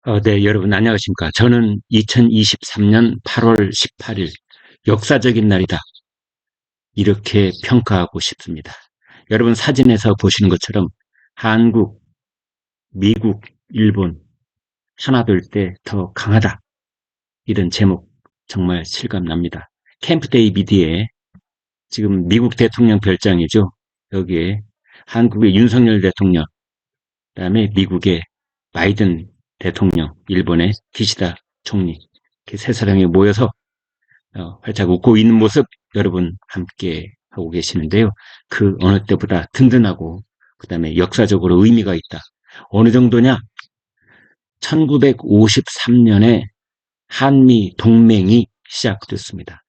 네, 여러분 안녕하십니까. 저는 2023년 8월 18일 역사적인 날이다. 이렇게 평가하고 싶습니다. 여러분 사진에서 보시는 것처럼 한국, 미국, 일본 하나 될 때 더 강하다. 이런 제목 정말 실감납니다. 캠프 데이비드의 지금 미국 대통령 별장이죠. 여기에 한국의 윤석열 대통령, 그다음에 미국의 바이든 대통령, 일본의 기시다 총리 이렇게 세 사람이 모여서 활짝 웃고 있는 모습 여러분 함께 하고 계시는데요. 그 어느 때보다 든든하고 그다음에 역사적으로 의미가 있다. 어느 정도냐? 1953년에 한미 동맹이 시작됐습니다.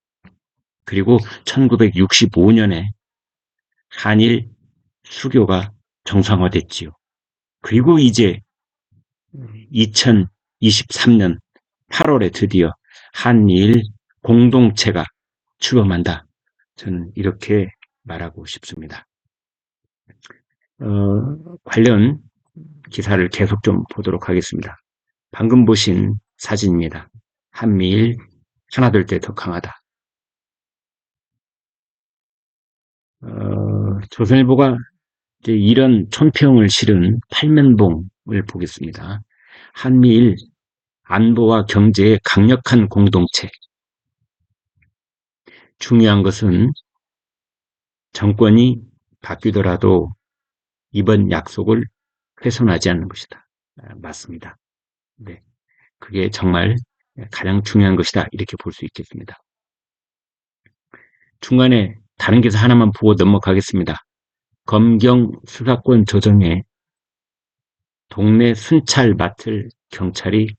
그리고 1965년에 한일 수교가 정상화됐지요. 그리고 이제 2023년 8월에 드디어 한일 공동체가 출범한다. 저는 이렇게 말하고 싶습니다. 관련 기사를 계속 좀 보도록 하겠습니다. 방금 보신 사진입니다. 한미일 하나 될 때 더 강하다. 조선일보가 이제 이런 촌평을 실은 팔면봉을 보겠습니다. 한미일 안보와 경제의 강력한 공동체. 중요한 것은 정권이 바뀌더라도 이번 약속을 훼손하지 않는 것이다. 맞습니다. 네, 그게 정말 가장 중요한 것이다. 이렇게 볼 수 있겠습니다. 중간에 다른 기사 하나만 보고 넘어가겠습니다. 검경 수사권 조정에 동네 순찰 맡을 경찰이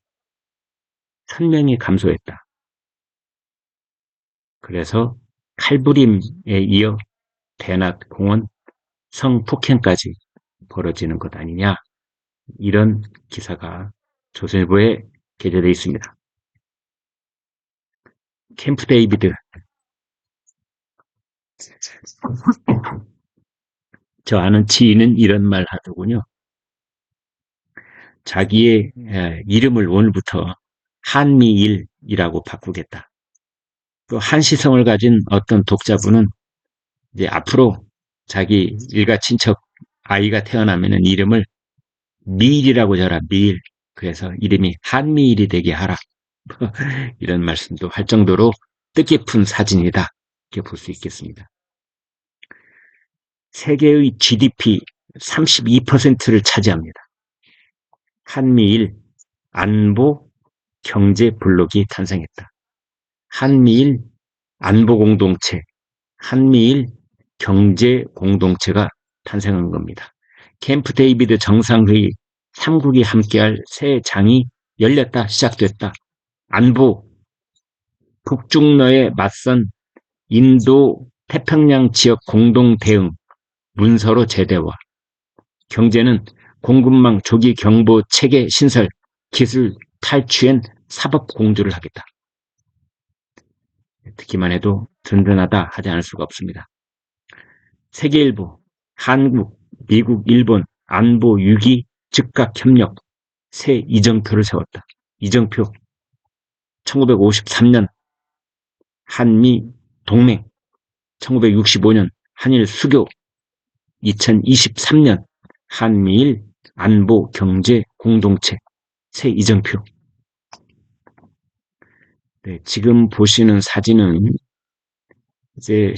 1000명이 감소했다. 그래서 칼부림에 이어 대낮 공원 성폭행까지 벌어지는 것 아니냐. 이런 기사가 조선일보에 게재되어 있습니다. 캠프 데이비드. 저 아는 지인은 이런 말 하더군요. 자기의 이름을 오늘부터 한미일이라고 바꾸겠다. 또 한시성을 가진 어떤 독자분은 이제 앞으로 자기 일가 친척 아이가 태어나면은 이름을 미일이라고 줘라, 미일. 그래서 이름이 한미일이 되게 하라. 이런 말씀도 할 정도로 뜻깊은 사진이다. 이렇게 볼 수 있겠습니다. 세계의 GDP 32%를 차지합니다. 한미일 안보 경제 블록이 탄생했다. 한미일 안보 공동체, 한미일 경제 공동체가 탄생한 겁니다. 캠프 데이비드 정상회의 3국이 함께할 새 장이 열렸다, 시작됐다. 안보, 북중러에 맞선 인도 태평양 지역 공동 대응, 문서로 제대화. 경제는 공급망 조기 경보 체계 신설, 기술 탈취엔 사법 공조를 하겠다. 듣기만 해도 든든하다 하지 않을 수가 없습니다. 세계일보, 한국, 미국, 일본 안보 6위 즉각 협력 새 이정표를 세웠다. 이정표 1953년 한미 동맹, 1965년 한일 수교, 2023년 한미일 안보 경제 공동체 새 이정표. 네, 지금 보시는 사진은 이제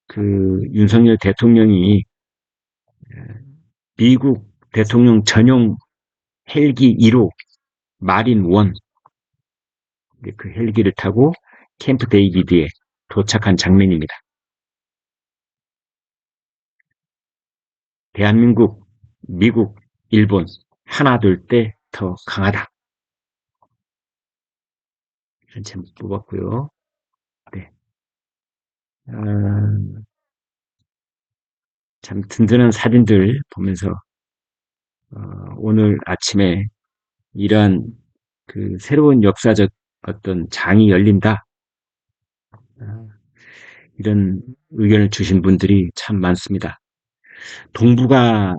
그 윤석열 대통령이 미국 대통령 전용 헬기 1호 마린 1, 그 헬기를 타고 캠프 데이비드에 도착한 장면입니다. 대한민국, 미국, 일본 하나 될 때 더 강하다. 이런 제목 뽑았고요. 네. 참 든든한 사진들 보면서 오늘 아침에 이러한 그 새로운 역사적 어떤 장이 열린다. 이런 의견을 주신 분들이 참 많습니다. 동북아의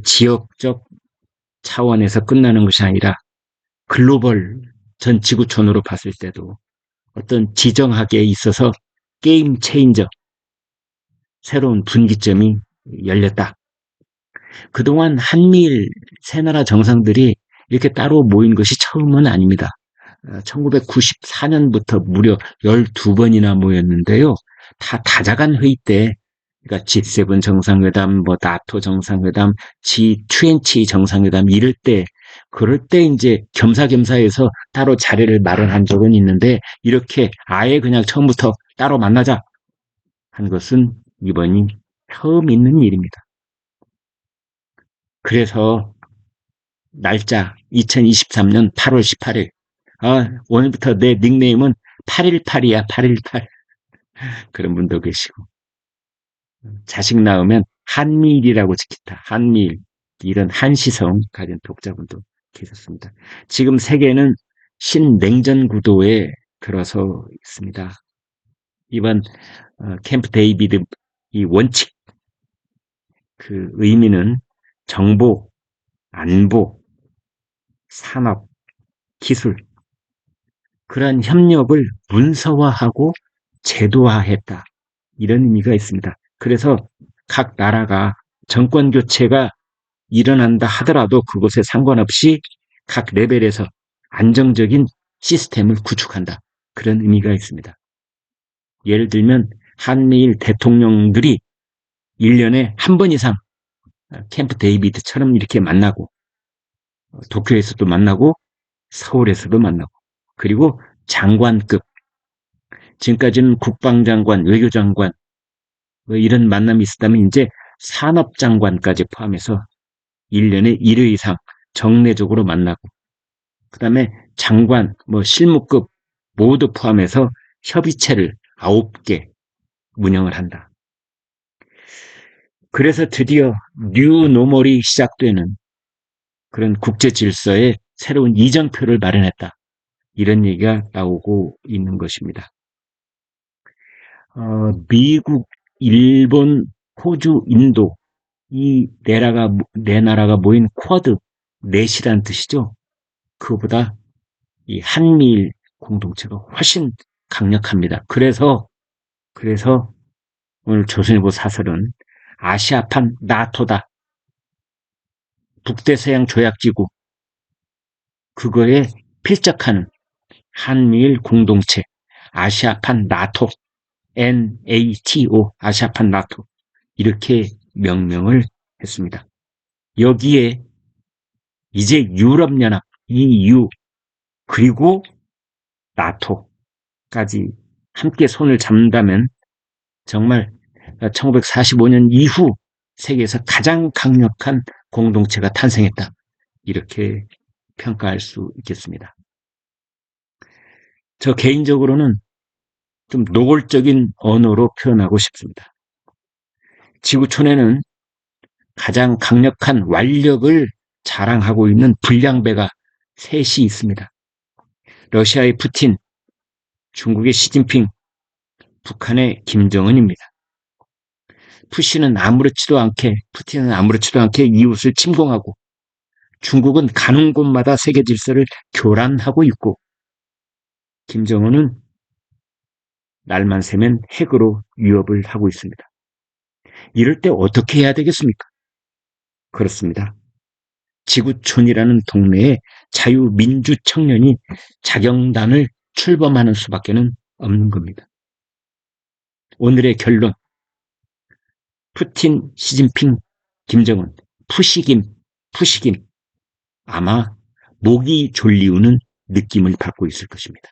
지역적 차원에서 끝나는 것이 아니라 글로벌 전 지구촌으로 봤을 때도 어떤 지정학에 있어서 게임 체인저, 새로운 분기점이 열렸다. 그동안 한미일 세 나라 정상들이 이렇게 따로 모인 것이 처음은 아닙니다. 1994년부터 무려 12번이나 모였는데요. 다 다자간 회의 때, 그러니까 G7 정상회담, 뭐 나토 정상회담, G20 정상회담 이럴 때, 그럴 때 이제 겸사겸사해서 따로 자리를 마련한 적은 있는데, 이렇게 아예 그냥 처음부터 따로 만나자 한 것은 이번이 처음 있는 일입니다. 그래서 날짜 2023년 8월 18일. 오늘부터 내 닉네임은 818이야, 818. 그런 분도 계시고. 자식 낳으면 한미일이라고 짓겠다. 한미일. 이런 한시성 가진 독자분도 계셨습니다. 지금 세계는 신냉전 구도에 들어서 있습니다. 이번 캠프 데이비드 이 원칙, 그 의미는 정보, 안보, 산업, 기술, 그러한 협력을 문서화하고 제도화했다. 이런 의미가 있습니다. 그래서 각 나라가 정권 교체가 일어난다 하더라도 그것에 상관없이 각 레벨에서 안정적인 시스템을 구축한다. 그런 의미가 있습니다. 예를 들면 한미일 대통령들이 1년에 한 번 이상 캠프 데이비드처럼 이렇게 만나고 도쿄에서도 만나고 서울에서도 만나고 그리고 장관급 지금까지는 국방장관, 외교장관 뭐 이런 만남이 있었다면 이제 산업장관까지 포함해서 1년에 1회 이상 정례적으로 만나고 그다음에 장관, 뭐 실무급 모두 포함해서 협의체를 9개 운영을 한다. 그래서 드디어 뉴 노멀이 시작되는 그런 국제 질서의 새로운 이정표를 마련했다. 이런 얘기가 나오고 있는 것입니다. 미국, 일본, 호주, 인도 이 네 나라가 모인 쿼드, 넷이란 뜻이죠. 그보다 이 한미일 공동체가 훨씬 강력합니다. 그래서 오늘 조선일보 사설은 아시아판 나토다. 북대서양 조약기구 그거에 필적하는 한미일 공동체 아시아판 나토 NATO 아시아판 나토 이렇게 명명을 했습니다. 여기에 이제 유럽연합 EU 그리고 나토까지 함께 손을 잡는다면 정말 1945년 이후 세계에서 가장 강력한 공동체가 탄생했다. 이렇게 평가할 수 있겠습니다. 저 개인적으로는 좀 노골적인 언어로 표현하고 싶습니다. 지구촌에는 가장 강력한 완력을 자랑하고 있는 불량배가 셋이 있습니다. 러시아의 푸틴, 중국의 시진핑, 북한의 김정은입니다. 푸틴은 아무렇지도 않게 이웃을 침공하고 중국은 가는 곳마다 세계 질서를 교란하고 있고 김정은은 날만 새면 핵으로 위협을 하고 있습니다. 이럴 때 어떻게 해야 되겠습니까? 그렇습니다. 지구촌이라는 동네에 자유민주 청년이 자경단을 출범하는 수밖에는 없는 겁니다. 오늘의 결론. 푸틴, 시진핑, 김정은, 푸시김. 아마 목이 졸리우는 느낌을 받고 있을 것입니다.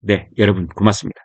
네, 여러분 고맙습니다.